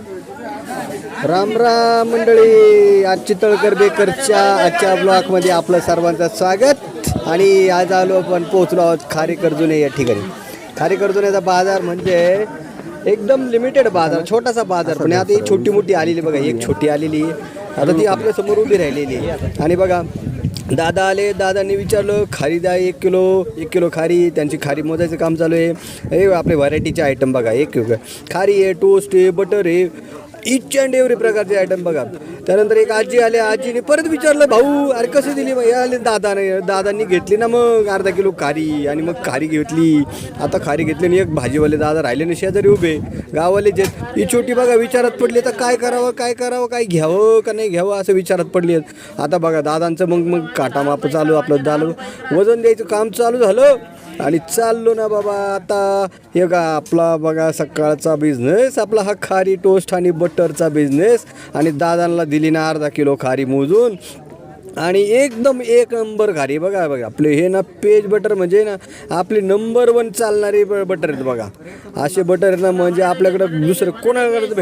राम राम मंडळी, आज चितळकर बेकरच्या आजच्या ब्लॉकमध्ये आपलं सर्वांचं स्वागत. आणि आज आलो आपण पोहोचलो आहोत खारेकरजुने या ठिकाणी. खारेकरजुनेचा बाजार म्हणजे एकदम लिमिटेड बाजार, छोटासा बाजार, पण आता ही छोटी मोठी आलेली बघा. एक छोटी आलेली आता ती आपल्या समोर उभी राहिलेली आहे. आणि बघा दादा आले, दादांनी विचारलं खारी द्या 1 किलो खारी. त्यांची खारी मोजायचं काम चालू आहे. हे आपले व्हरायटीचे आयटम बघा, एक खारी आहे, टोस्ट आहे, बटर आहे, इच अँड एव्हरी प्रकारचे आयटम बघा. त्यानंतर एक आजी आले, आजीने परत विचारलं भाऊ अरे कशी दिली. मग आले दादांनी घेतली ना मग अर्धा किलो खारी. आणि मग खारी घेतली. आता खारी घेतली आणि एक भाजीवाले दादा राहिले ना शेजारी उभे, गावाले जे. ही छोटी बघा विचारात पडली, तर काय करावं काय घ्यावं का नाही घ्यावं असं विचारात पडली. आता बघा दादांचं मग काटा माप चालू, आपलं झालं वजन द्यायचं काम चालू झालं. आणि चाललो ना बाबा आता. हे का आपला बघा सकाळचा बिझनेस, आपला हा खारी टोस्ट आणि बटरचा बिझनेस. आणि दादांना दिली ना अर्धा किलो खारी मोजून. आणि एकदम एक नंबर खारी बघा. आपले हे ना पेज बटर म्हणजे ना आपली नंबर 1 चालणारी बटर आहेत बघा. असे बटर ना म्हणजे आपल्याकडं दुसरं कोणाकडे